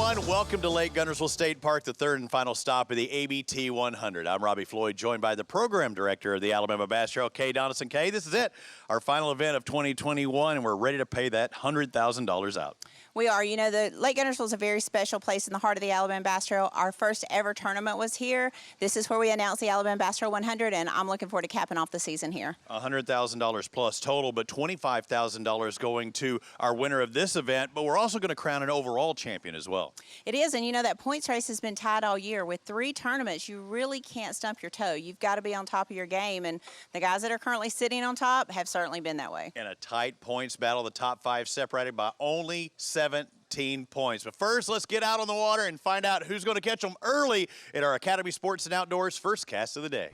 everyone. Welcome to Lake Guntersville State Park, the third and final stop of the ABT 100. I'm Robbie Floyd, joined by the program director of the Alabama Bass Trail, Kay Donaldson. Kay, this is it, our final event of 2021, and we're ready to pay that $100,000 out. We are. You know, the Lake Guntersville is a very special place in the heart of the Alabama Bass Trail. Our first ever tournament was here. This is where we announced the Alabama Bass Trail 100, and I'm looking forward to capping off the season here. $100,000 plus total, but $25,000 going to our winner of this event, but we're also going to crown an overall champion as well. It is, and you know, that points race has been tied all year. With 3 tournaments, you really can't stump your toe. You've got to be on top of your game, and the guys that are currently sitting on top have certainly been that way. In a tight points battle, the top 5 separated by only 17 points. But first, let's get out on the water and find out who's going to catch them early at our Academy Sports and Outdoors first cast of the day.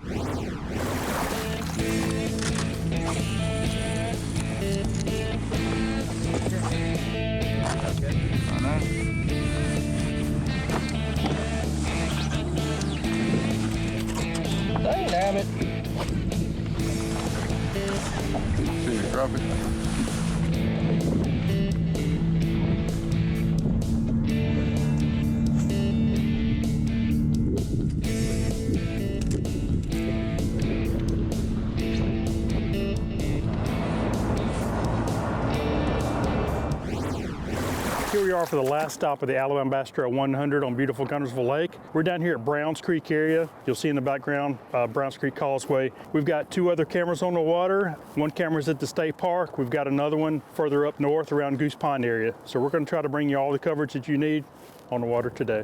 Damn it. See you, drop it. Here we are for the last stop of the Alabama Bass Trail 100 on beautiful Guntersville Lake. We're down here at Browns Creek area. You'll see in the background Browns Creek Causeway. We've got 2 other cameras on the water. One camera's at the state park. We've got another one further up north around Goose Pond area. So we're going to try to bring you all the coverage that you need on the water today.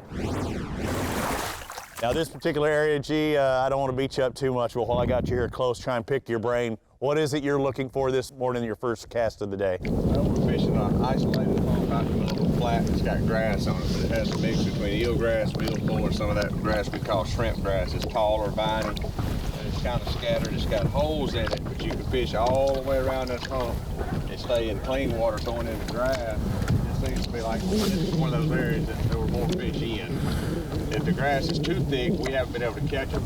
Now this particular area, G, I don't want to beat you up too much, but while I got you here close, try and pick your brain. What is it you're looking for this morning, your first cast of the day? Well, we're fishing an isolated pond out in the middle of a flat. It's got grass on it, but it has a mix between eelgrass, milfoil, and some of that grass we call shrimp grass. It's tall or viney, and it's kind of scattered. It's got holes in it, but you can fish all the way around this hump and stay in clean water going into grass. It seems to be like this is one of those areas that there were more fish in. If the grass is too thick, we haven't been able to catch them.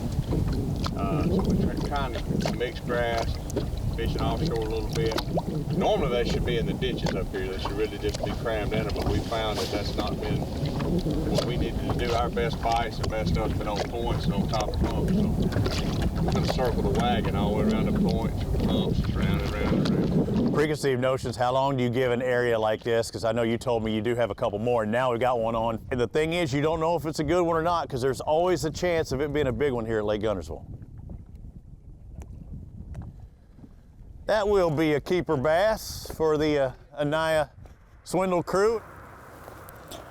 So we're trying to mix grass, fishing offshore a little bit. Normally they should be in the ditches up here. They should really just be crammed in them, but we found that that's not been what we needed to do. Our best bites and best stuff's been on points and on top of humps. So we're going to circle the wagon all the way around the points, humps, round and round and round. Preconceived notions, how long do you give an area like this? Because I know you told me you do have a couple more, and now we've got one on. And the thing is, you don't know if it's a good one or not, because there's always a chance of it being a big one here at Lake Guntersville. That will be a keeper bass for the Anaya Swindle crew.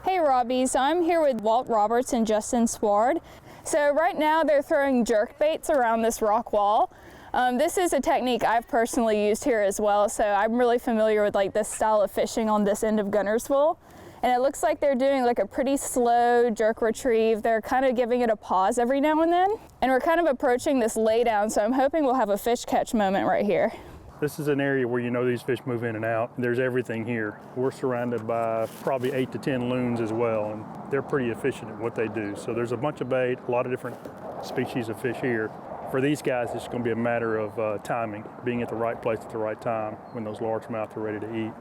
Hey Robbie, so I'm here with Walt Roberts and Justin Sward. So right now they're throwing jerk baits around this rock wall. This is a technique I've personally used here as well, so I'm really familiar with like this style of fishing on this end of Guntersville. And it looks like they're doing like a pretty slow jerk retrieve. They're kind of giving it a pause every now and then. And we're kind of approaching this laydown, so I'm hoping we'll have a fish catch moment right here. This is an area where you know these fish move in and out. There's everything here. We're surrounded by probably 8 to 10 loons as well, and they're pretty efficient at what they do. So there's a bunch of bait, a lot of different species of fish here. For these guys, it's going to be a matter of timing, being at the right place at the right time when those largemouth are ready to eat.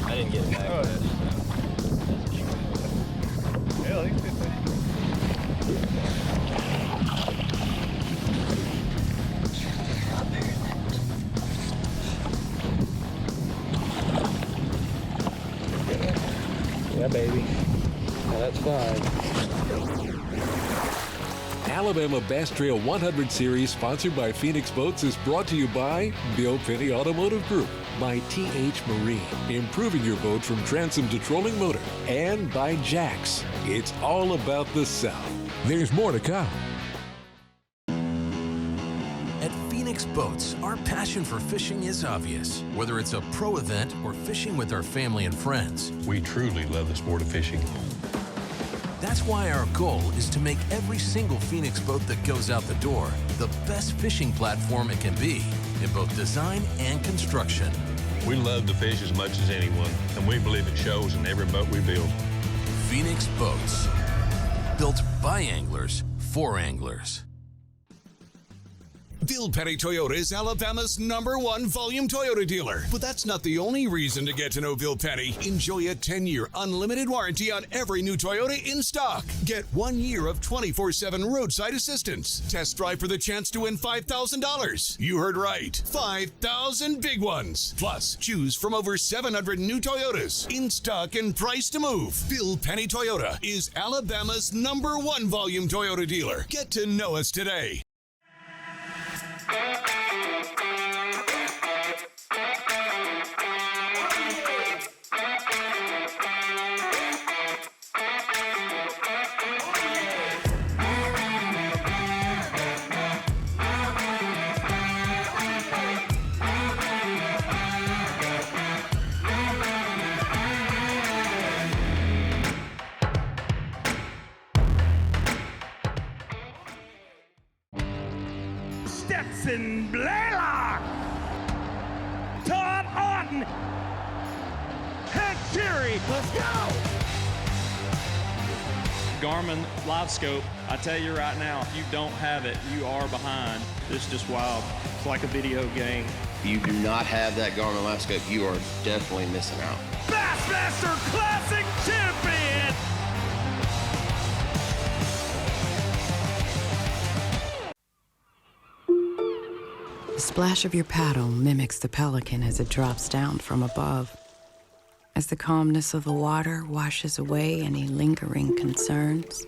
I didn't get it back. Yeah, they fit that. Yeah, baby. Now that's fine. Alabama Bass Trail 100 Series, sponsored by Phoenix Boats, is brought to you by Bill Penny Automotive Group, by TH Marine, improving your boat from transom to trolling motor, and by Jax. It's all about the South. There's more to come. At Phoenix Boats, our passion for fishing is obvious. Whether it's a pro event or fishing with our family and friends, we truly love the sport of fishing. That's why our goal is to make every single Phoenix boat that goes out the door the best fishing platform it can be in both design and construction. We love to fish as much as anyone, and we believe it shows in every boat we build. Phoenix Boats. Built by anglers for anglers. Bill Penny Toyota is Alabama's #1 volume Toyota dealer. But that's not the only reason to get to know Bill Penny. Enjoy a 10-year unlimited warranty on every new Toyota in stock. Get 1 year of 24/7 roadside assistance. Test drive for the chance to win $5,000. You heard right. 5,000 big ones. Plus, choose from over 700 new Toyotas in stock and price to move. Bill Penny Toyota is Alabama's #1 volume Toyota dealer. Get to know us today. Stetson Blaylock, Todd Auten, Hank Terry, let's go! Garmin Live Scope, I tell you right now, if you don't have it, you are behind. It's just wild. It's like a video game. If you do not have that Garmin Live Scope, you are definitely missing out. Bassmaster Classic Champion! The splash of your paddle mimics the pelican as it drops down from above. As the calmness of the water washes away any lingering concerns,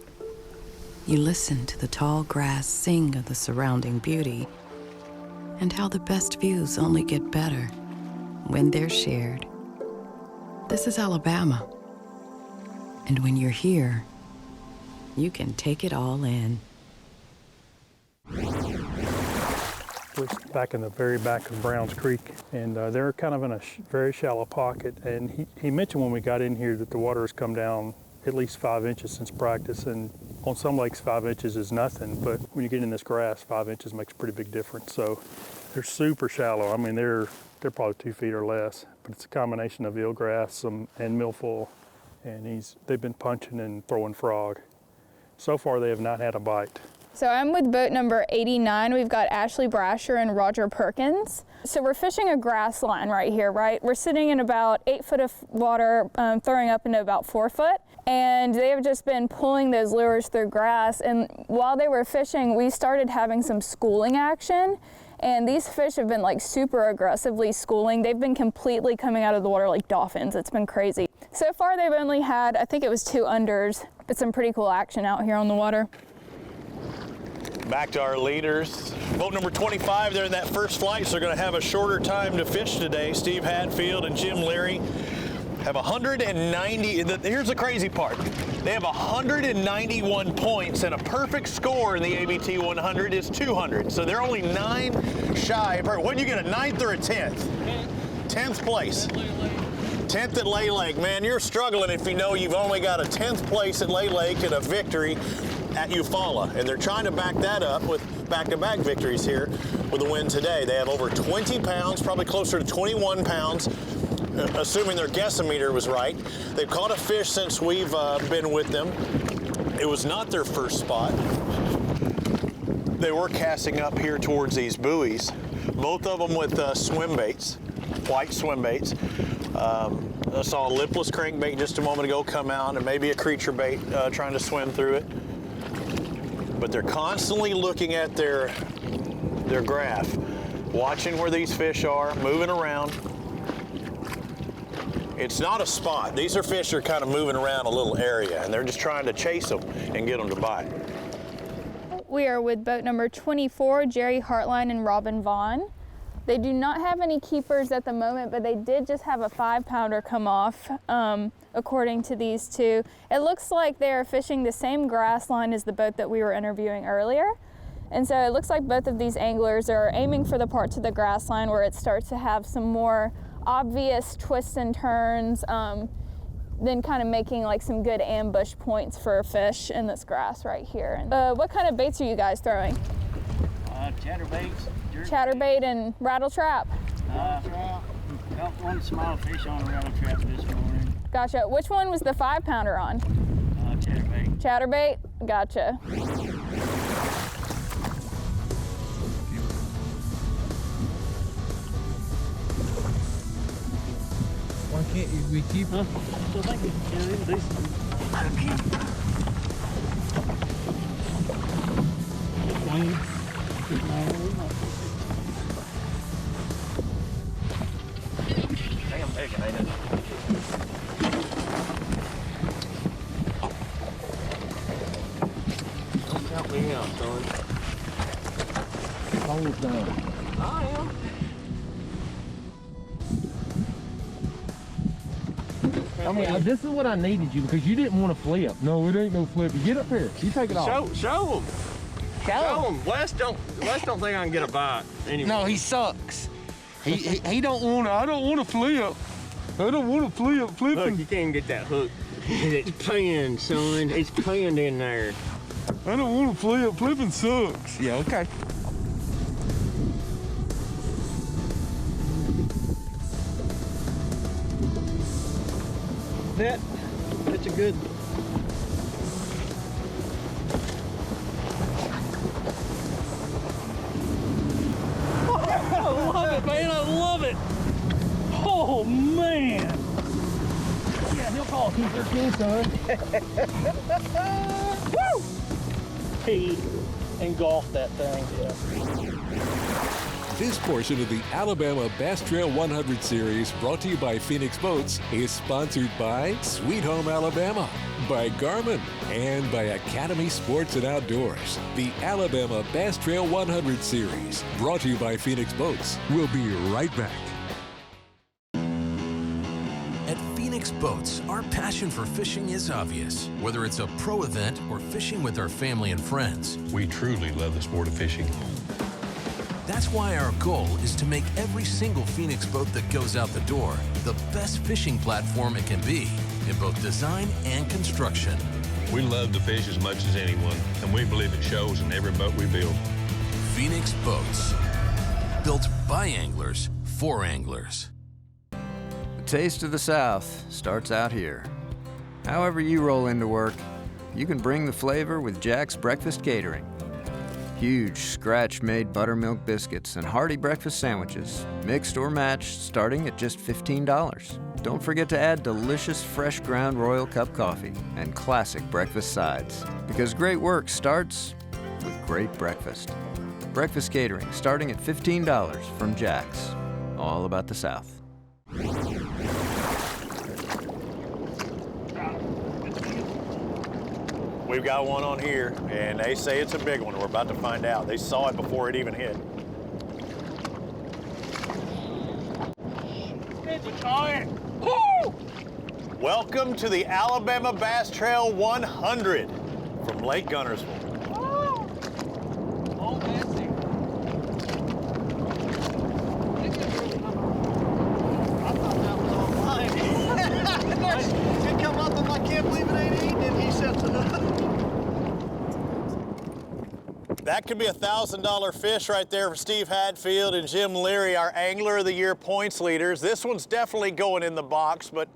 you listen to the tall grass sing of the surrounding beauty and how the best views only get better when they're shared. This is Alabama, and when you're here, you can take it all in. We're back in the very back of Browns Creek, and they're kind of in a very shallow pocket. And he mentioned when we got in here that the water has come down at least 5 inches since practice, and on some lakes 5 inches is nothing, but when you get in this grass, 5 inches makes a pretty big difference. So they're super shallow. I mean, they're probably 2 feet or less, but it's a combination of eelgrass and milfoil, and they've been punching and throwing frog. So far, they have not had a bite. So I'm with boat number 89. We've got Ashley Brasher and Roger Perkins. So we're fishing a grass line right here, right? We're sitting in about 8 foot of water, throwing up into about 4 foot. And they have just been pulling those lures through grass. And while they were fishing, we started having some schooling action. And these fish have been like super aggressively schooling. They've been completely coming out of the water like dolphins. It's been crazy. So far they've only had, I think it was 2 unders, but some pretty cool action out here on the water. Back to our leaders. Boat number 25, they're in that first flight, so they're going to have a shorter time to fish today. Steve Hadfield and Jim Leary have 190. Here's the crazy part. They have 191 points, and a perfect score in the ABT 100 is 200. So they're only 9 shy. What, you get a 9th or a 10th? 10th place. 10th at Lay Lake. Man, you're struggling if you know you've only got a 10th place at Lay Lake and a victory at Eufaula, and they're trying to back that up with back-to-back victories here with a win today. They have over 20 pounds, probably closer to 21 pounds, assuming their guessometer was right. They've caught a fish since we've been with them. It was not their first spot. They were casting up here towards these buoys, both of them with swim baits, white swim baits. I saw a lipless crankbait just a moment ago come out, and maybe a creature bait trying to swim through it. But they're constantly looking at their graph, watching where these fish are, moving around. It's not a spot. These are fish that are kind of moving around a little area, and they're just trying to chase them and get them to bite. We are with boat number 24, Jerry Hartline and Robin Vaughn. They do not have any keepers at the moment, but they did just have a 5-pounder come off, according to these two. It looks like they are fishing the same grass line as the boat that we were interviewing earlier. And so it looks like both of these anglers are aiming for the parts of the grass line where it starts to have some more obvious twists and turns, then kind of making like some good ambush points for fish in this grass right here. What kind of baits are you guys throwing? Chatterbaits. Chatterbait and rattle trap. Got one small fish on a rattle trap this morning. Gotcha. Which one was the 5-pounder on? Chatterbait. Chatterbait? Gotcha. Why can't we keep them? Still think we can do this. Damn big, ain't it? Don't count me out, son. Hold down. I am. I mean, this is what I needed you because you didn't want to flip. No, it ain't no flipping. Get up here. You take it off. Show him. Show him. Wes don't think I can get a bite anymore. No, he sucks. He don't want to. I don't want to flip. I don't want to flip. Flipping. Look, you can't get that hook. It's pinned, son. It's pinned in there. I don't want to flip. Flipping sucks. Yeah, okay. That's a good. I love it, man. I love it. Oh, man. Yeah, he'll call 213, son. Woo! He engulfed that thing. Yeah. This portion of the Alabama Bass Trail 100 Series, brought to you by Phoenix Boats, is sponsored by Sweet Home Alabama, by Garmin, and by Academy Sports and Outdoors. The Alabama Bass Trail 100 Series, brought to you by Phoenix Boats. We'll be right back. At Phoenix Boats, our passion for fishing is obvious. Whether it's a pro event or fishing with our family and friends, We truly love the sport of fishing. that's why our goal is to make every single Phoenix boat that goes out the door the best fishing platform it can be in both design and construction. We love to fish as much as anyone, and we believe it shows in every boat we build. Phoenix Boats, built by anglers for anglers. The taste of the South starts out here. However you roll into work, you can bring the flavor with Jack's Breakfast Catering. Huge scratch-made buttermilk biscuits and hearty breakfast sandwiches, mixed or matched, starting at just $15. Don't forget to add delicious fresh ground Royal Cup coffee and classic breakfast sides, because great work starts with great breakfast. Breakfast catering starting at $15 from Jack's. All about the South. We've got one on here, and they say it's a big one. We're about to find out. They saw it before it even hit. It's a giant. Welcome to the Alabama Bass Trail 100 from Lake Guntersville. Oh, Nancy. I thought that was all mine. It come up and I can't believe it ain't eating, and he said to That could be a $1,000 fish right there for Steve Hadfield and Jim Leary, our Angler of the Year points leaders. This one's definitely going in the box, but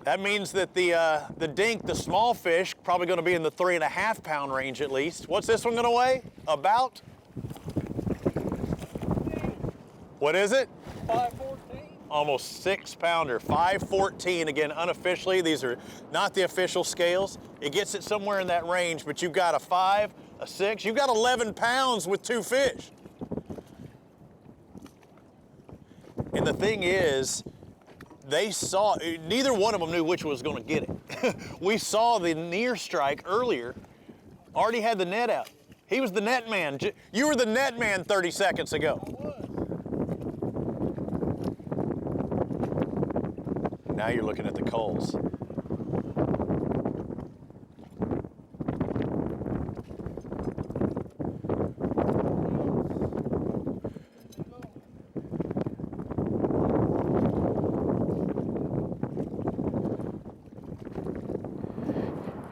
that means that the dink, the small fish, probably going to be in the 3.5 pound range at least. What's this one going to weigh? About? What is it? 514. Almost 6 pounder, 514. Again, unofficially, these are not the official scales. It gets it somewhere in that range, but you've got a 5, a 6, you've got 11 pounds with 2 fish. And the thing is, they saw, neither one of them knew which was going to get it. We saw the near strike earlier, already had the net out. He was the net man. You were the net man 30 seconds ago. Now you're looking at the culls.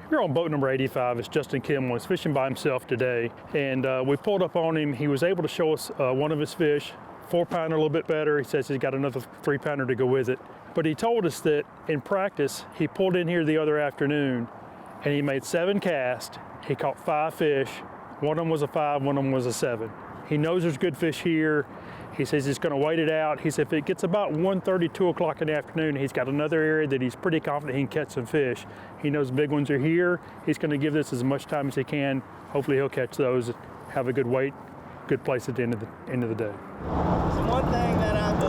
Here on boat number 85 is Justin Kimmel. He's fishing by himself today, and we pulled up on him. He was able to show us one of his fish, 4 pounder, a little bit better. He says he's got another 3 pounder to go with it. But he told us that in practice, he pulled in here the other afternoon and he made 7 casts. He caught 5 fish. One of them was a 5, one of them was a 7. He knows there's good fish here. He says he's going to wait it out. He said if it gets about 1:30, 2 o'clock in the afternoon, he's got another area that he's pretty confident he can catch some fish. He knows big ones are here. He's going to give this as much time as he can. Hopefully he'll catch those, have a good weight, good place at the end of the day. So one thing that I've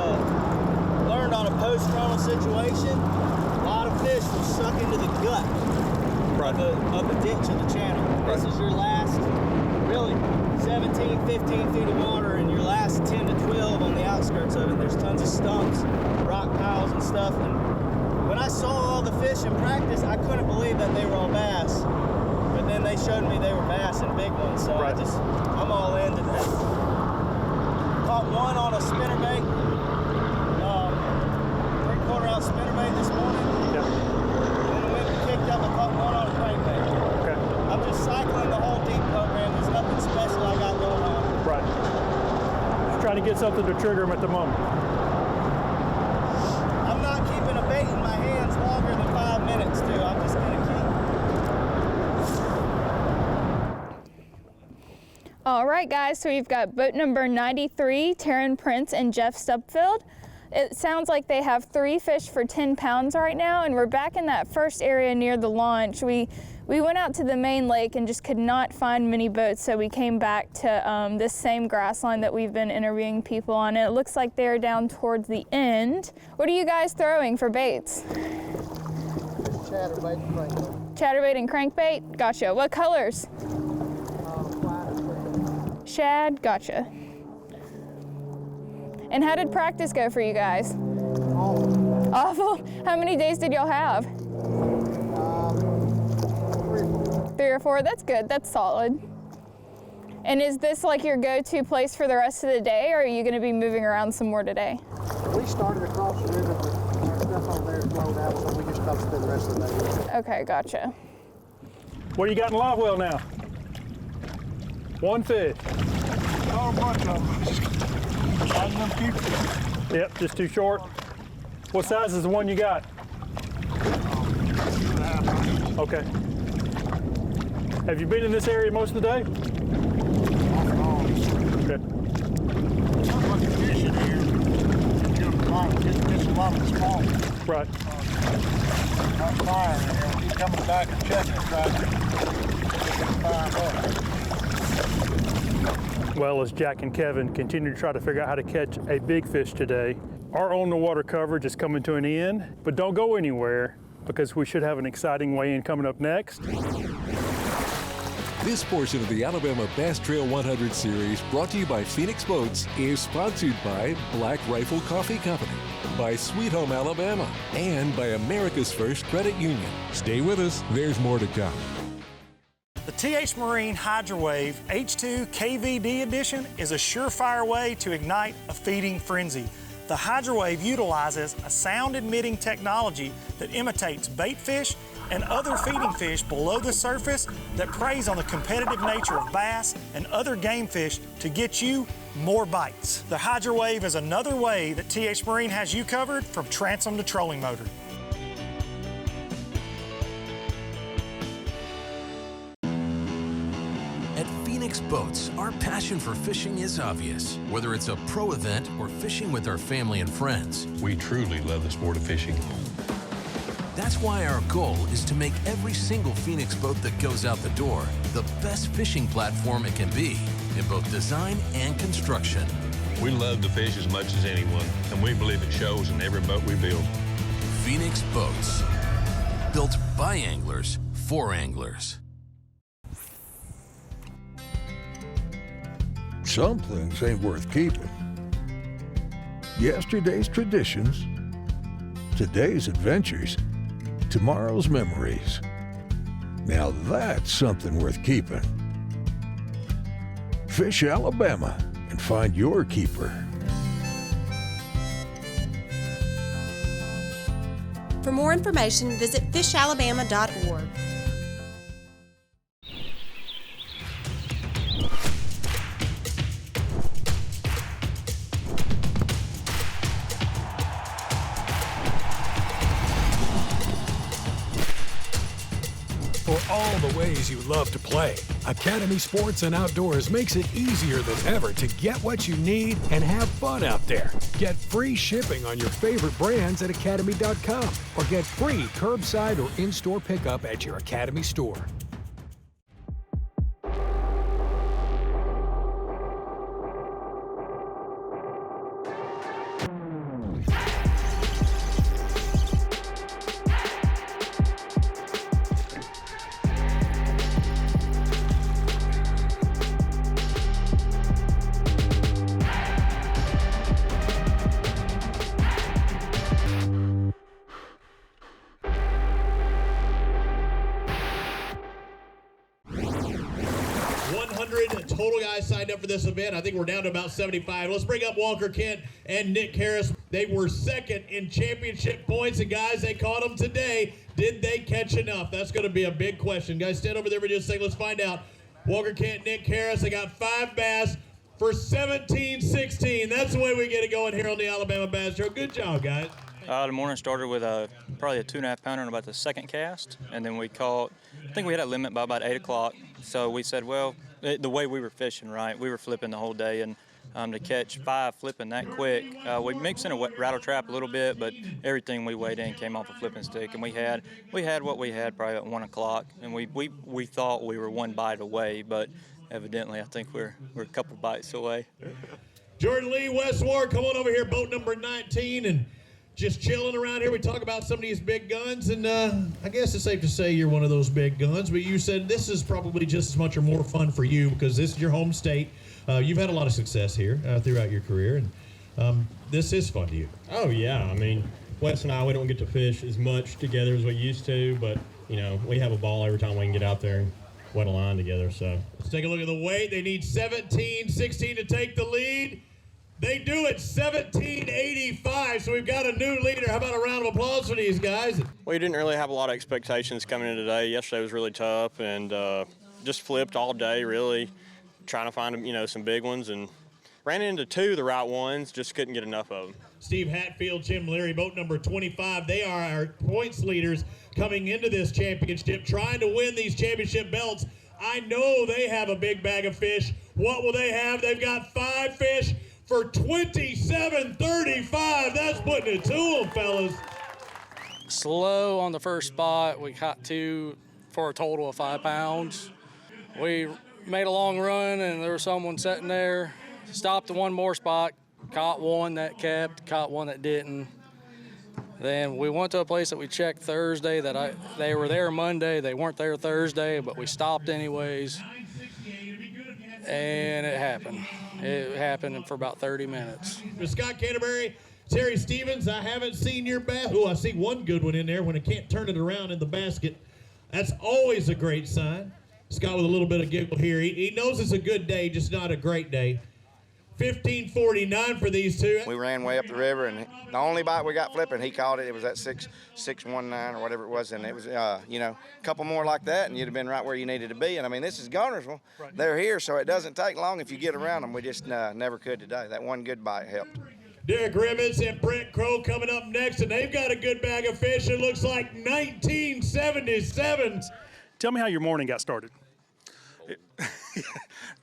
learned on a post-frontal situation, a lot of fish will suck into the gut of a ditch in the channel. This is your last, really, 17, 15 feet of water and your last 10 to 12 on the outskirts of it. There's tons of stumps, rock piles and stuff. And when I saw all the fish in practice, I couldn't believe that they were all bass. But then they showed me they were bass and big ones, so I'm all into that. Caught one on a spinnerbait, 3/4 ounce spinnerbait this morning. Yep. Then went and kicked up and caught one on a crankbait. Okay. I'm just cycling the whole deep program. There's nothing special I got going on. Right. Just trying to get something to trigger him at the moment. I'm not keeping a bait in my hands longer than 5 minutes, too. I'm just going to All right, guys, so we've got boat number 93, Taryn Prince and Jeff Stubfield. It sounds like they have 3 fish for 10 pounds right now, and we're back in that first area near the launch. We went out to the main lake and just could not find many boats, so we came back to this same grass line that we've been interviewing people on, and it looks like they're down towards the end. What are you guys throwing for baits? chatterbait and crankbait. Chatterbait and crankbait? Gotcha. What colors? Shad? Gotcha. And how did practice go for you guys? Awful. Awful? How many days did y'all have? 3 or 4? That's good. That's solid. And is this like your go-to place for the rest of the day, or are you going to be moving around some more today? We started across the river, but our stuff over there is blown out, so we just about to spend the rest of the day. Okay, gotcha. What do you got in live well now? 1 fish. Oh, a bunch of them. Yep, just too short. What size is the one you got? 2.5. Okay. Have you been in this area most of the day? Off and on. Okay. There's not much fish in here. Just a lot of the small ones. Right. Not fire in here. He's coming back and checking it, trying to fire up. Well, as Jack and Kevin continue to try to figure out how to catch a big fish today, our on-the-water coverage is coming to an end, but don't go anywhere because we should have an exciting weigh-in coming up next. This portion of the Alabama Bass Trail 100 series, brought to you by Phoenix Boats, is sponsored by Black Rifle Coffee Company, by Sweet Home Alabama, and by America's First Credit Union. Stay with us, there's more to come. The TH Marine Hydrowave H2 KVD Edition is a surefire way to ignite a feeding frenzy. The Hydrowave utilizes a sound-emitting technology that imitates bait fish and other feeding fish below the surface that preys on the competitive nature of bass and other game fish to get you more bites. The Hydrowave is another way that TH Marine has you covered from transom to trolling motor. At Phoenix Boats, our passion for fishing is obvious. Whether it's a pro event or fishing with our family and friends, we truly love the sport of fishing. That's why our goal is to make every single Phoenix boat that goes out the door the best fishing platform it can be in both design and construction. We love to fish as much as anyone, and we believe it shows in every boat we build. Phoenix Boats, built by anglers for anglers. Some things ain't worth keeping. Yesterday's traditions, today's adventures, tomorrow's memories. Now that's something worth keeping. Fish Alabama and find your keeper. For more information, visit fishalabama.org. for all the ways you love to play. Academy Sports and Outdoors makes it easier than ever to get what you need and have fun out there. Get free shipping on your favorite brands at academy.com or get free curbside or in-store pickup at your Academy store. Total guys signed up for this event. I think we're down to about 75. Let's bring up Walker Kent and Nick Harris. They were second in championship points, and guys, they caught them today. Did they catch enough? That's going to be a big question. Guys, stand over there for just a second. Let's find out. Walker Kent, Nick Harris, they got 5 bass for 17-16. That's the way we get it going here on the Alabama Bass Show. Good job, guys. The morning started with probably a 2.5 pounder on about the second cast, and then we caught, I think we had a limit by about 8 o'clock. So we said, well, the way we were fishing, right, we were flipping the whole day, and to catch 5 flipping that quick, we mixed in a rattle trap a little bit, but everything we weighed in came off a flipping stick, and we had what we had probably at 1 o'clock, and we thought we were 1 bite away, but evidently I think we're a couple bites away. Jordan Lee, Wes Ward, come on over here, boat number 19, and just chilling around here. We talk about some of these big guns, and I guess it's safe to say you're one of those big guns, but you said this is probably just as much or more fun for you because this is your home state. You've had a lot of success here throughout your career, and this is fun to you. Oh, yeah. I mean, Wes and I, we don't get to fish as much together as we used to, but, you know, we have a ball every time we can get out there and wet a line together, so. Let's take a look at the weight. They need 17-16 to take the lead. They do it 17.85, so we've got a new leader. How about a round of applause for these guys? We didn't really have a lot of expectations coming in today. Yesterday was really tough, and just flipped all day, really, trying to find, you know, some big ones, and ran into 2 of the right ones, just couldn't get enough of them. Steve Hatfield, Jim Leary, boat number 25. They are our points leaders coming into this championship, trying to win these championship belts. I know they have a big bag of fish. What will they have? They've got 5 fish for $27.35. That's putting it to them, fellas. Slow on the first spot. We caught 2 for a total of 5 pounds. We made a long run, and there was someone sitting there. Stopped at one more spot, caught one that kept, caught one that didn't. Then we went to a place that we checked Thursday they were there Monday. They weren't there Thursday, but we stopped anyways. And it happened. It happened for about 30 minutes. Scott Canterbury, Terry Stevens, I haven't seen your bass. Oh, I see one good one in there when it can't turn it around in the basket. That's always a great sign. Scott with a little bit of giggle here. He knows it's a good day, just not a great day. 15.49 for these two. We ran way up the river, and the only bite we got flipping, he caught it. It was that 619 or whatever it was, and it was, you know, a couple more like that, and you'd have been right where you needed to be. And I mean, this is Guntersville. Right. They're here, so it doesn't take long if you get around them. We just never could today. That one good bite helped. Derek Ribbons and Brent Crow coming up next, and they've got a good bag of fish. It looks like 1977. Tell me how your morning got started.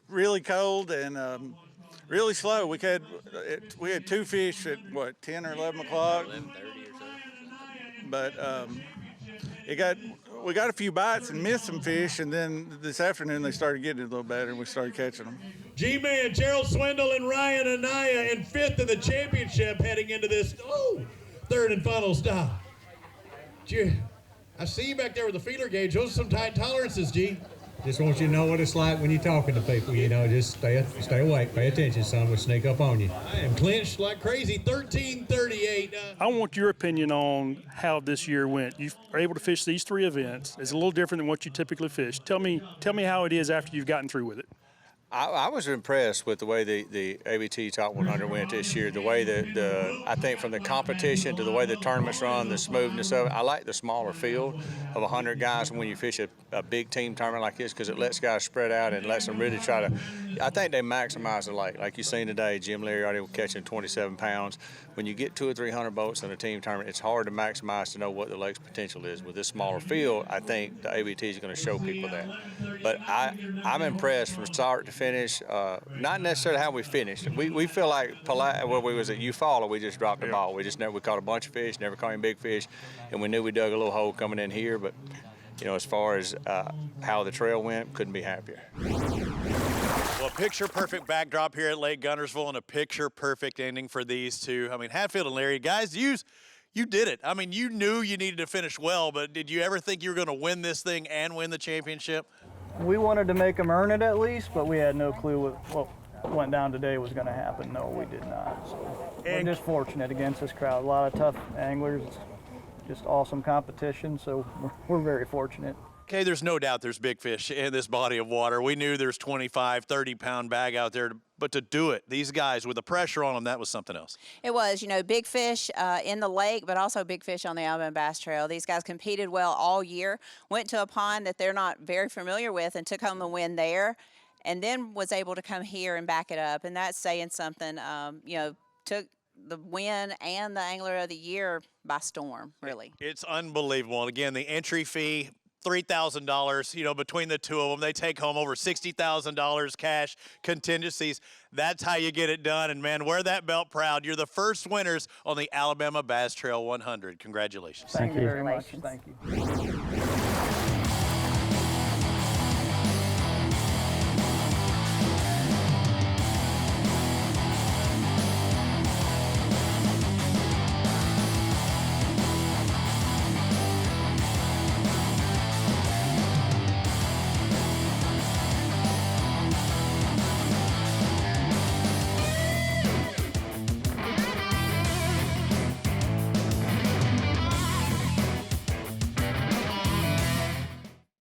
Really cold and really slow. We had 2 fish at 10 or 11 o'clock. 11:30 or so. But we got a few bites and missed some fish, and then this afternoon they started getting a little better, and we started catching them. G-Man, Gerald Swindle, and Ryan Anaya in 5th in the championship heading into this 3rd and final stop. I see you back there with the feeler gauge. Those are some tight tolerances, G. Just want you to know what it's like when you're talking to people, you know, just stay awake, pay attention, son, we'll sneak up on you. I am clinched like crazy, 13.38. I want your opinion on how this year went. You are able to fish these 3 events. It's a little different than what you typically fish. Tell me how it is after you've gotten through with it. I was impressed with the way the ABT Top 100 went this year. The way I think from the competition to the way the tournaments run, the smoothness of it. I like the smaller field of 100 guys when you fish a big team tournament like this, because it lets guys spread out and lets them really try to. I think they maximize the lake. Like you've seen today, Jim Leary already catching 27 pounds. When you get 200 or 300 boats in a team tournament, it's hard to maximize to know what the lake's potential is. With this smaller field, I think the ABT is going to show people that. But I'm impressed from start to finish. Not necessarily how we finished. We feel like where we was at Eufaula, we just dropped the ball. We caught a bunch of fish, never caught any big fish, and we knew we dug a little hole coming in here. But as far as how the trail went, couldn't be happier. Well, a picture-perfect backdrop here at Lake Guntersville and a picture-perfect ending for these two. I mean, Hatfield and Leary, guys, you did it. I mean, you knew you needed to finish well, but did you ever think you were going to win this thing and win the championship? We wanted to make them earn it at least, but we had no clue what went down today was going to happen. No, we did not. So we're just fortunate against this crowd. A lot of tough anglers, just awesome competition, so we're very fortunate. Okay, there's no doubt there's big fish in this body of water. We knew there's 25, 30-pound bag out there, but to do it, these guys with the pressure on them, that was something else. It was, big fish in the lake, but also big fish on the Alabama Bass Trail. These guys competed well all year, went to a pond that they're not very familiar with and took home the win there, and then was able to come here and back it up, and that's saying something. Took the win and the Angler of the Year by storm, really. It's unbelievable. And again, the entry fee, $3,000, between the two of them, they take home over $60,000 cash contingencies. That's how you get it done. And man, wear that belt proud. You're the first winners on the Alabama Bass Trail 100. Congratulations. Thank you very much. Thank you.